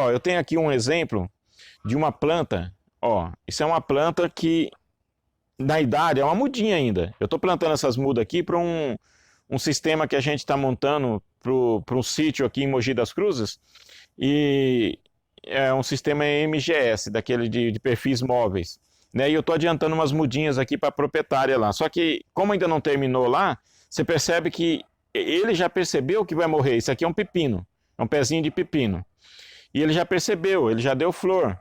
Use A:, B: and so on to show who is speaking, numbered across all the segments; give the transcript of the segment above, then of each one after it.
A: Ó, eu tenho aqui um exemplo de uma planta. Ó, isso é uma planta que na idade é uma mudinha ainda. Eu estou plantando essas mudas aqui para um sistema que a gente está montando para um sítio aqui em Mogi das Cruzes. E é um sistema MGS, daquele de perfis móveis. Né? E eu estou adiantando umas mudinhas aqui para a proprietária lá. Só que, como ainda não terminou lá, você percebe que ele já percebeu que vai morrer. Isso aqui é um pepino, é um pezinho de pepino. E ele já percebeu, ele já deu flor.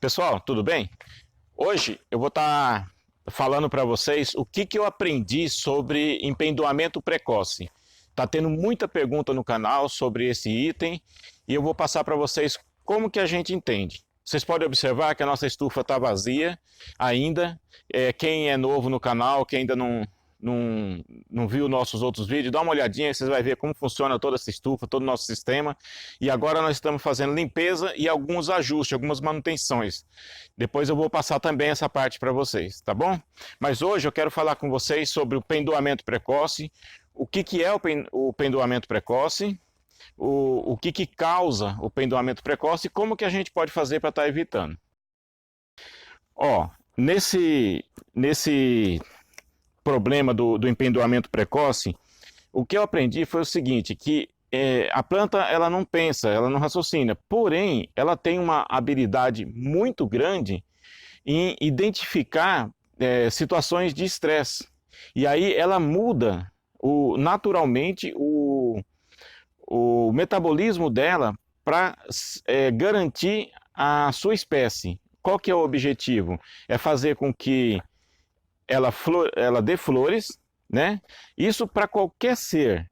A: Pessoal, tudo bem? Hoje eu vou estar falando para vocês o que eu aprendi sobre empendoamento precoce. Está tendo muita pergunta no canal sobre esse item e eu vou passar para vocês como que a gente entende. Vocês podem observar que a nossa estufa está vazia ainda. Quem é novo no canal, quem ainda não viu nossos outros vídeos, dá uma olhadinha e vocês vão ver como funciona toda essa estufa, todo o nosso sistema. E agora nós estamos fazendo limpeza e alguns ajustes, algumas manutenções. Depois eu vou passar também essa parte para vocês, tá bom? Mas hoje eu quero falar com vocês sobre o pendoamento precoce, o que é o pendoamento precoce, o que causa o pendoamento precoce e como que a gente pode fazer para estar evitando. Ó, nesse problema do empendoamento precoce, o que eu aprendi foi o seguinte, que a planta ela não pensa, ela não raciocina, porém ela tem uma habilidade muito grande em identificar situações de estresse. E aí ela muda naturalmente o metabolismo dela para garantir a sua espécie. Qual que é o objetivo? É fazer com que ela dê flores, né? Isso para qualquer ser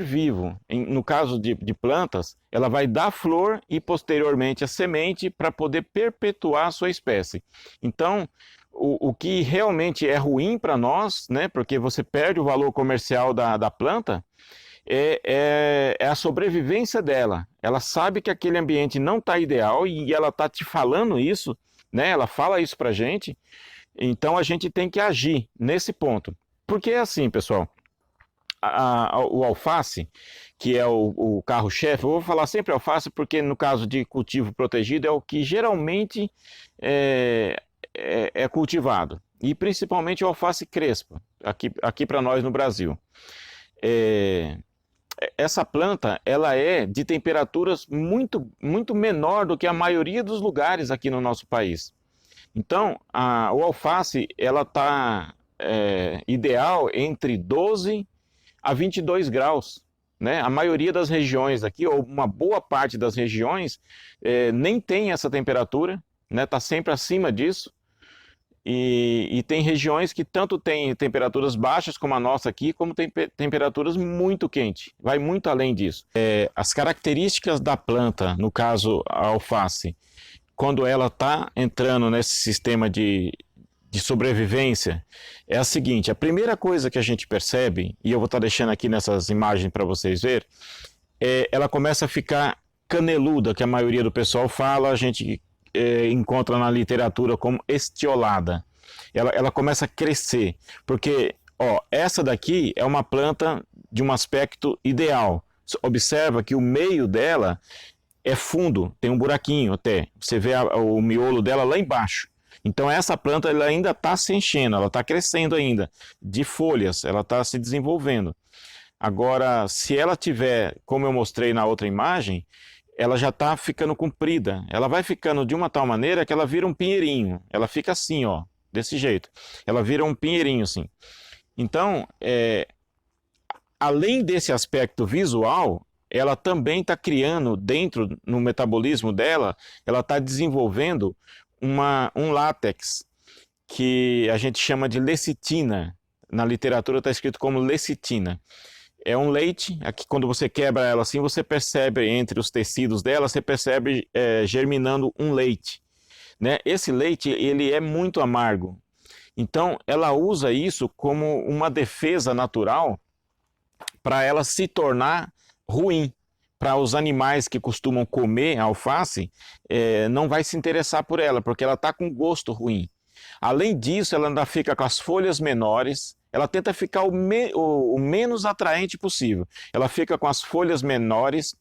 A: vivo. No caso de plantas, ela vai dar flor e posteriormente a semente para poder perpetuar a sua espécie. Então, o que realmente é ruim para nós, né? Porque você perde o valor comercial da planta, é a sobrevivência dela. Ela sabe que aquele ambiente não está ideal e ela está te falando isso, né? Ela fala isso para a gente. Então a gente tem que agir nesse ponto. Porque é assim, pessoal, o alface, que é o carro-chefe, eu vou falar sempre alface porque no caso de cultivo protegido é o que geralmente é cultivado. E principalmente o alface crespa, aqui para nós no Brasil. Essa planta ela é de temperaturas muito, muito menor do que a maioria dos lugares aqui no nosso país. Então, o alface, ela está ideal entre 12 a 22 graus. Né? A maioria das regiões aqui, ou uma boa parte das regiões, nem tem essa temperatura, né? Está sempre acima disso. E tem regiões que tanto tem temperaturas baixas, como a nossa aqui, como tem temperaturas muito quentes. Vai muito além disso. As características da planta, no caso a alface, quando ela está entrando nesse sistema de sobrevivência, é a seguinte: a primeira coisa que a gente percebe, e eu vou estar deixando aqui nessas imagens para vocês verem, ela começa a ficar caneluda, que a maioria do pessoal fala, a gente encontra na literatura como estiolada. Ela começa a crescer, porque essa daqui é uma planta de um aspecto ideal. Observa que o meio dela é fundo, tem um buraquinho até. Você vê o miolo dela lá embaixo. Então essa planta ela ainda está se enchendo, ela está crescendo ainda, de folhas, ela está se desenvolvendo. Agora, se ela tiver, como eu mostrei na outra imagem, ela já está ficando comprida. Ela vai ficando de uma tal maneira que ela vira um pinheirinho. Ela fica assim, ó, desse jeito. Ela vira um pinheirinho assim. Então, além desse aspecto visual, ela também está criando dentro, no metabolismo dela, ela está desenvolvendo um látex que a gente chama de lecitina. Na literatura está escrito como lecitina. É um leite, aqui quando você quebra ela assim, você percebe entre os tecidos dela, você percebe germinando um leite. Né? Esse leite ele é muito amargo Então, ela usa isso como uma defesa natural para ela se tornar ruim. Para os animais que costumam comer alface, não vai se interessar por ela, porque ela está com gosto ruim. Além disso, ela ainda fica com as folhas menores, ela tenta ficar o menos atraente possível. Ela fica com as folhas menores,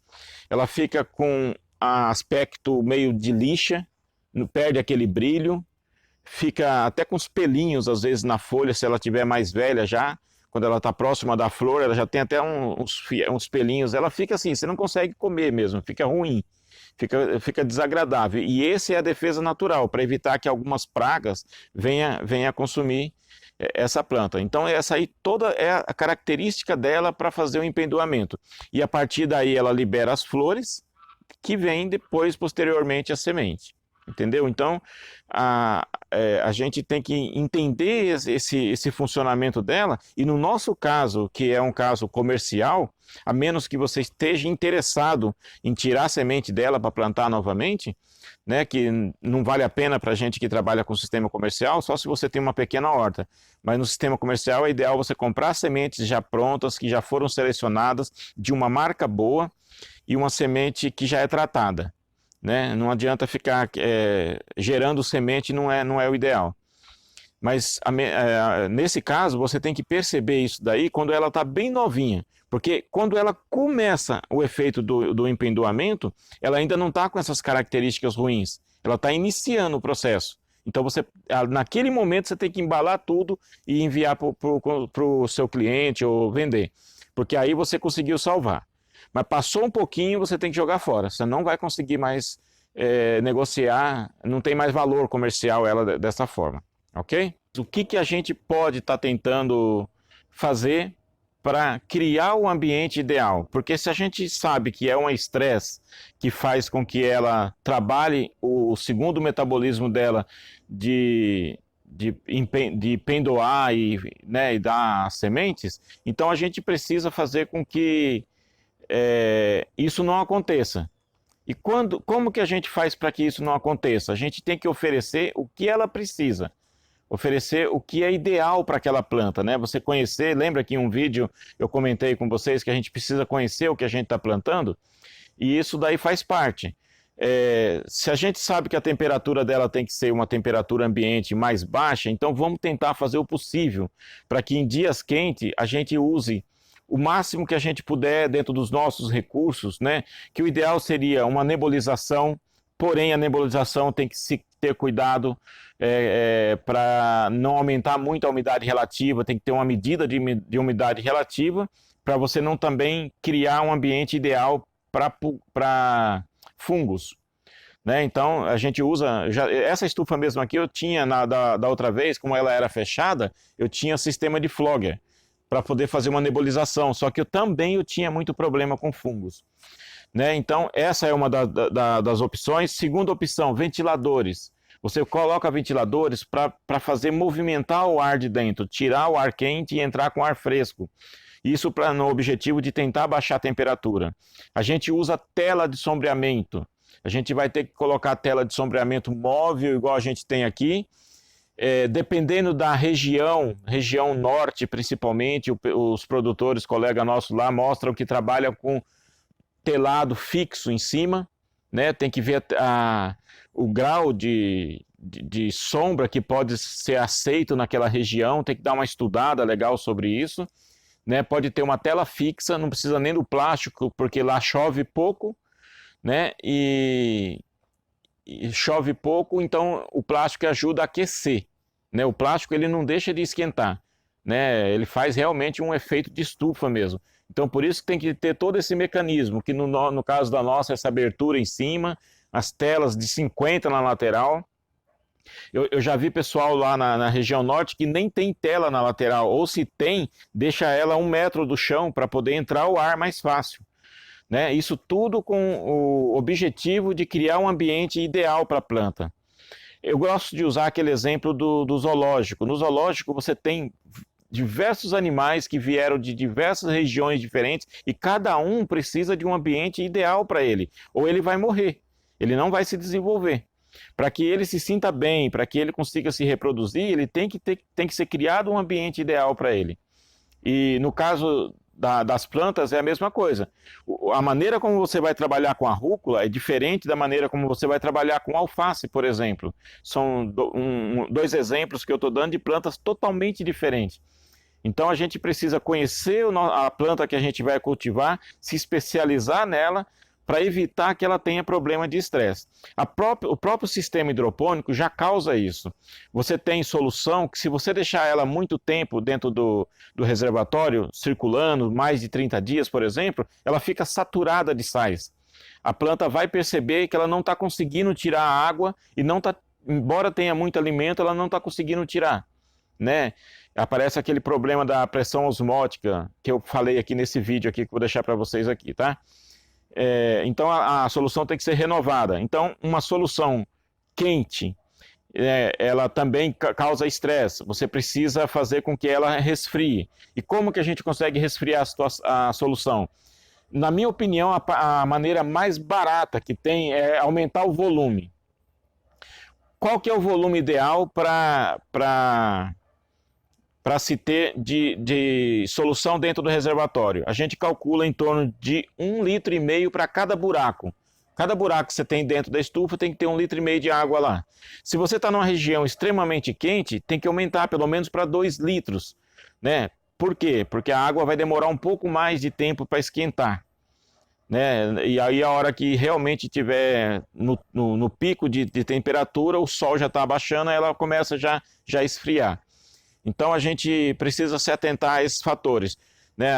A: ela fica com aspecto meio de lixa, perde aquele brilho, fica até com os pelinhos às vezes na folha, se ela tiver mais velha já, quando ela está próxima da flor, ela já tem até uns pelinhos, ela fica assim, você não consegue comer mesmo, fica ruim, fica desagradável. E essa é a defesa natural, para evitar que algumas pragas venha consumir essa planta. Então essa aí toda é a característica dela para fazer o empendoamento. E a partir daí ela libera as flores, que vem depois, posteriormente, a semente. Entendeu? Então, a gente tem que entender esse funcionamento dela, e no nosso caso, que é um caso comercial, a menos que você esteja interessado em tirar a semente dela para plantar novamente, né, que não vale a pena para a gente que trabalha com sistema comercial, só se você tem uma pequena horta. Mas no sistema comercial é ideal você comprar sementes já prontas, que já foram selecionadas, de uma marca boa, e uma semente que já é tratada. Né? Não adianta ficar gerando semente, não é o ideal. Mas nesse caso, você tem que perceber isso daí quando ela está bem novinha. Porque quando ela começa o efeito do empendoamento, ela ainda não está com essas características ruins. Ela está iniciando o processo. Então, naquele momento, você tem que embalar tudo e enviar para o seu cliente ou vender. Porque aí você conseguiu salvar. Mas passou um pouquinho, você tem que jogar fora. Você não vai conseguir mais negociar, não tem mais valor comercial ela dessa forma, ok? O que a gente pode estar tentando fazer para criar o ambiente ideal? Porque se a gente sabe que é um estresse que faz com que ela trabalhe o segundo metabolismo dela de pendoar e dar sementes, então a gente precisa fazer com que isso não aconteça. E como que a gente faz para que isso não aconteça? A gente tem que oferecer o que ela precisa, oferecer o que é ideal para aquela planta, né? Você conhecer, lembra que em um vídeo eu comentei com vocês que a gente precisa conhecer o que a gente está plantando? E isso daí faz parte. Se a gente sabe que a temperatura dela tem que ser uma temperatura ambiente mais baixa, então vamos tentar fazer o possível para que em dias quentes a gente use o máximo que a gente puder dentro dos nossos recursos, né? Que o ideal seria uma nebulização, porém a nebulização tem que se ter cuidado para não aumentar muito a umidade relativa, tem que ter uma medida de umidade relativa para você não também criar um ambiente ideal para fungos. Né? Então a gente usa, essa estufa mesmo aqui eu tinha da outra vez, como ela era fechada, eu tinha sistema de Flogger para poder fazer uma nebulização, só que eu tinha muito problema com fungos. Né? Então, essa é uma das opções. Segunda opção, ventiladores. Você coloca ventiladores para fazer movimentar o ar de dentro, tirar o ar quente e entrar com ar fresco. Isso no objetivo de tentar baixar a temperatura. A gente usa tela de sombreamento. A gente vai ter que colocar tela de sombreamento móvel, igual a gente tem aqui. Dependendo da região norte principalmente, os produtores, colegas nossos lá, mostram que trabalham com telado fixo em cima, né? Tem que ver o grau de sombra que pode ser aceito naquela região, tem que dar uma estudada legal sobre isso, né? Pode ter uma tela fixa, não precisa nem do plástico, porque lá chove pouco, né? E chove pouco, então o plástico ajuda a aquecer, né? O plástico ele não deixa de esquentar, né? Ele faz realmente um efeito de estufa mesmo. Então por isso que tem que ter todo esse mecanismo, que no caso da nossa, essa abertura em cima, as telas de 50 na lateral. Eu já vi pessoal lá na região norte que nem tem tela na lateral, ou se tem, deixa ela 1 metro do chão para poder entrar o ar mais fácil. Né? Isso tudo com o objetivo de criar um ambiente ideal para a planta. Eu gosto de usar aquele exemplo do zoológico. No zoológico você tem diversos animais que vieram de diversas regiões diferentes e cada um precisa de um ambiente ideal para ele, ou ele vai morrer, ele não vai se desenvolver. Para que ele se sinta bem, para que ele consiga se reproduzir, ele tem que ser criado um ambiente ideal para ele. E no caso das plantas é a mesma coisa. A maneira como você vai trabalhar com a rúcula é diferente da maneira como você vai trabalhar com alface, por exemplo. São dois exemplos que eu estou dando de plantas totalmente diferentes. Então a gente precisa conhecer a planta que a gente vai cultivar, se especializar nela, para evitar que ela tenha problema de estresse. O próprio sistema hidropônico já causa isso. Você tem solução que, se você deixar ela muito tempo dentro do reservatório, circulando, mais de 30 dias, por exemplo, ela fica saturada de sais. A planta vai perceber que ela não está conseguindo tirar a água e não tá, embora tenha muito alimento, ela não está conseguindo tirar, né? Aparece aquele problema da pressão osmótica que eu falei aqui nesse vídeo aqui, que eu vou deixar para vocês aqui, tá? Então a solução tem que ser renovada. Então uma solução quente, ela também causa estresse. Você precisa fazer com que ela resfrie. E como que a gente consegue resfriar a solução? Na minha opinião, a maneira mais barata que tem é aumentar o volume. Qual que é o volume ideal para se ter de solução dentro do reservatório? A gente calcula em torno de 1,5 litro para cada buraco. Cada buraco que você tem dentro da estufa tem que ter 1,5 litro de água lá. Se você está numa região extremamente quente, tem que aumentar pelo menos para 2 litros, né? Por quê? Porque a água vai demorar um pouco mais de tempo para esquentar, né? E aí a hora que realmente tiver no pico de temperatura, o sol já está abaixando, aí ela começa já a esfriar. Então a gente precisa se atentar a esses fatores, né?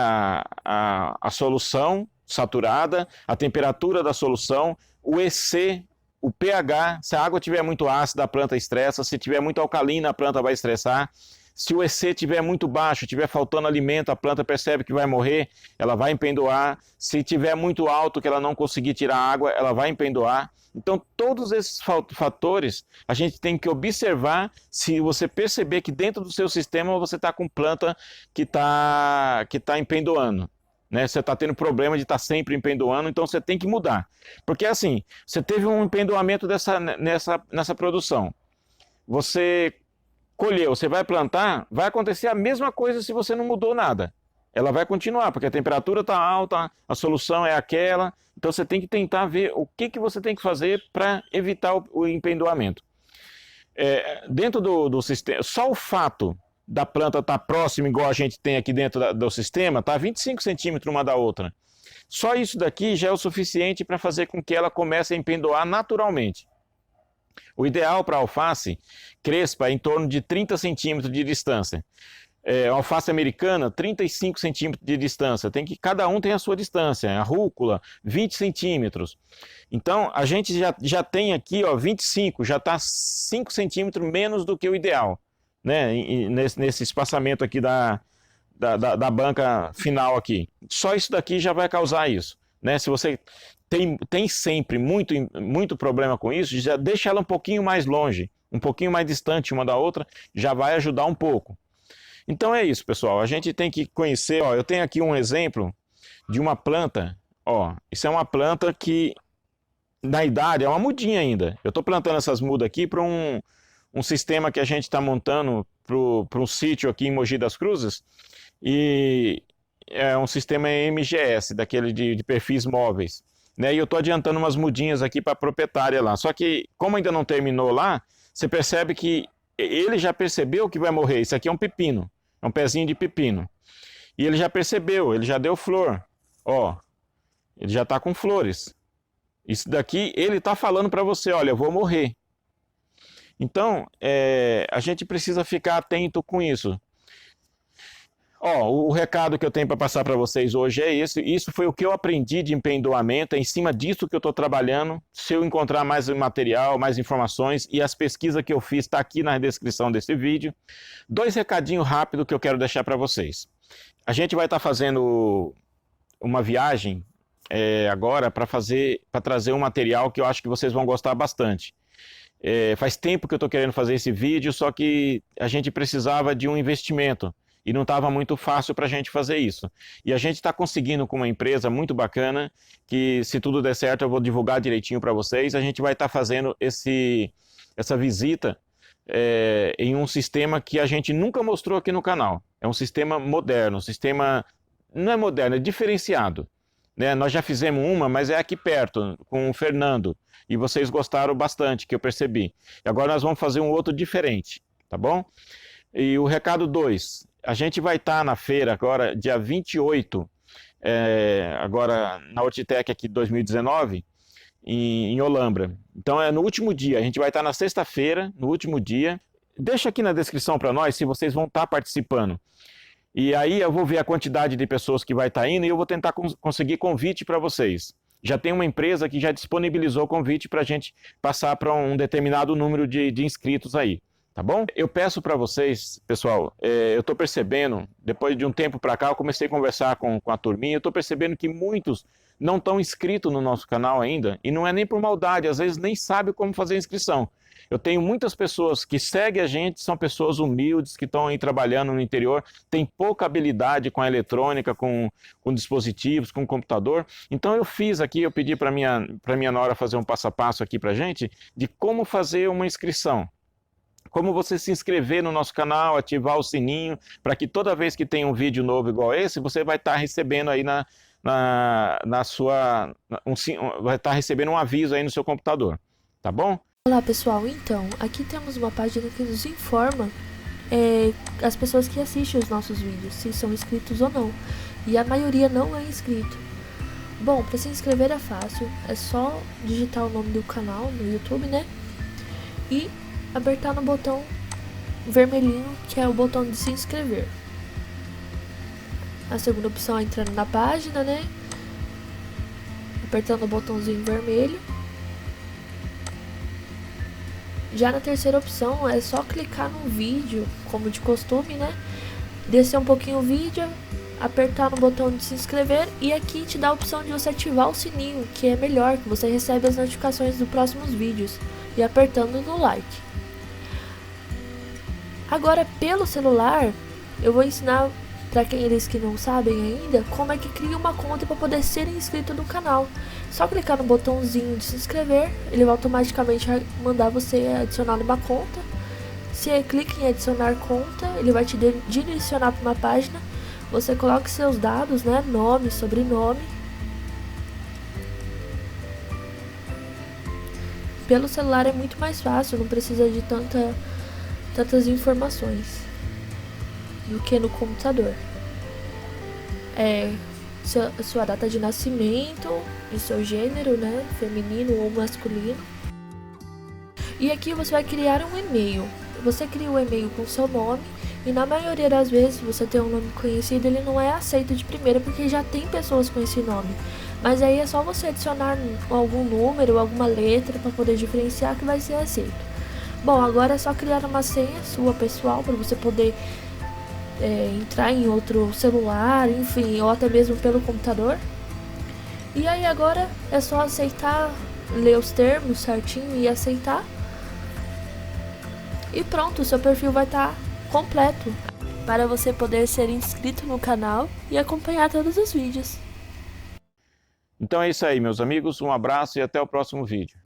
A: A solução saturada, a temperatura da solução, o EC, o pH. Se a água estiver muito ácida, a planta estressa. Se estiver muito alcalina, a planta vai estressar. Se o EC estiver muito baixo, estiver faltando alimento, a planta percebe que vai morrer, ela vai empendoar. Se estiver muito alto, que ela não conseguir tirar água, ela vai empendoar. Então, todos esses fatores a gente tem que observar. Se você perceber que dentro do seu sistema você está com planta que está empendoando, né? Você está tendo problema de estar sempre empendoando, então você tem que mudar. Porque assim, você teve um empendoamento nessa produção. Você colheu, você vai plantar, vai acontecer a mesma coisa se você não mudou nada. Ela vai continuar, porque a temperatura está alta, a solução é aquela. Então você tem que tentar ver o que você tem que fazer para evitar o empendoamento. Dentro do sistema, só o fato da planta estar próxima, igual a gente tem aqui dentro do sistema, está a 25 centímetros uma da outra. Só isso daqui já é o suficiente para fazer com que ela comece a empendoar naturalmente. O ideal para a alface crespa é em torno de 30 centímetros de distância. A alface americana, 35 centímetros de distância. Cada um tem a sua distância. A rúcula, 20 centímetros. Então, a gente já tem aqui 25, já está 5 centímetros menos do que o ideal, né? Nesse espaçamento aqui da banca final aqui. Só isso daqui já vai causar isso, né? Se você tem sempre muito problema com isso, já deixa ela um pouquinho mais longe, um pouquinho mais distante uma da outra, já vai ajudar um pouco. Então é isso, pessoal. A gente tem que conhecer. Eu tenho aqui um exemplo de uma planta. Isso é uma planta que, na idade, é uma mudinha ainda. Eu estou plantando essas mudas aqui para um sistema que a gente está montando para um sítio aqui em Mogi das Cruzes. E é um sistema MGS, daquele de perfis móveis, né? E eu estou adiantando umas mudinhas aqui para a proprietária lá. Só que, como ainda não terminou lá, você percebe que ele já percebeu que vai morrer. Isso aqui é um pepino, é um pezinho de pepino. E ele já percebeu, ele já deu flor. Ele já está com flores. Isso daqui, ele está falando para você, olha, eu vou morrer. Então, a gente precisa ficar atento com isso. O recado que eu tenho para passar para vocês hoje é esse. Isso foi o que eu aprendi de empendoamento, é em cima disso que eu estou trabalhando. Se eu encontrar mais material, mais informações, e as pesquisas que eu fiz está aqui na descrição desse vídeo. 2 recadinhos rápidos que eu quero deixar para vocês. A gente vai estar fazendo uma viagem agora para trazer um material que eu acho que vocês vão gostar bastante. Faz tempo que eu estou querendo fazer esse vídeo, só que a gente precisava de um investimento. e não estava muito fácil para a gente fazer isso. E a gente está conseguindo com uma empresa muito bacana, que se tudo der certo eu vou divulgar direitinho para vocês. A gente vai estar fazendo essa visita em um sistema que a gente nunca mostrou aqui no canal. É um sistema moderno, um sistema, não é moderno, é diferenciado. Né? Nós já fizemos uma, mas é aqui perto, com o Fernando, e vocês gostaram bastante, que eu percebi. E agora nós vamos fazer um outro diferente, tá bom? E o recado 2, a gente vai estar na feira agora, dia 28, agora na Hortitec aqui 2019, em Olambra. Então é no último dia, a gente vai estar na sexta-feira, no último dia. Deixa aqui na descrição para nós se vocês vão estar participando. E aí eu vou ver a quantidade de pessoas que vai estar indo e eu vou tentar conseguir convite para vocês. Já tem uma empresa que já disponibilizou convite para a gente passar para um determinado número de inscritos aí. Tá bom? Eu peço para vocês, pessoal, eu estou percebendo, depois de um tempo para cá, eu comecei a conversar com a turminha, eu estou percebendo que muitos não estão inscritos no nosso canal ainda, e não é nem por maldade, às vezes nem sabe como fazer a inscrição. Eu tenho muitas pessoas que seguem a gente, são pessoas humildes, que estão aí trabalhando no interior, têm pouca habilidade com a eletrônica, com dispositivos, com computador. Então eu fiz aqui, eu pedi para minha nora fazer um passo a passo aqui para a gente, de como fazer uma inscrição. Como você se inscrever no nosso canal, ativar o sininho, para que toda vez que tem um vídeo novo igual esse, você vai estar recebendo aí vai estar recebendo um aviso aí no seu computador, tá bom?
B: Olá pessoal, então, aqui temos uma página que nos informa as pessoas que assistem os nossos vídeos, se são inscritos ou não, e a maioria não é inscrito. Bom, para se inscrever é fácil, é só digitar o nome do canal no YouTube, né, e apertar no botão vermelhinho, que é o botão de se inscrever. A segunda opção é entrando na página, né, apertando o botãozinho vermelho. Já na terceira opção é só clicar no vídeo, como de costume, né, descer um pouquinho o vídeo, apertar no botão de se inscrever, e aqui te dá a opção de você ativar o sininho, que é melhor, que você recebe as notificações dos próximos vídeos, e apertando no like. Agora, pelo celular, eu vou ensinar para aqueles que não sabem ainda como é que cria uma conta para poder ser inscrito no canal. Só clicar no botãozinho de se inscrever, ele vai automaticamente mandar você adicionar uma conta. Se clica em adicionar conta, ele vai te direcionar para uma página. Você coloca seus dados, né, nome, sobrenome. Pelo celular é muito mais fácil, não precisa de tantas informações do que no computador. Sua data de nascimento, e seu gênero, né, feminino ou masculino. E aqui você vai criar um e-mail. Você cria um e-mail com seu nome, e na maioria das vezes, se você tem um nome conhecido, ele não é aceito de primeira, porque já tem pessoas com esse nome. Mas aí é só você adicionar algum número, alguma letra para poder diferenciar que vai ser aceito. Bom, agora é só criar uma senha sua pessoal para você poder entrar em outro celular, enfim, ou até mesmo pelo computador. E aí agora é só aceitar, ler os termos certinho e aceitar. E pronto, o seu perfil vai estar completo para você poder ser inscrito no canal e acompanhar todos os vídeos.
A: Então é isso aí, meus amigos, um abraço e até o próximo vídeo.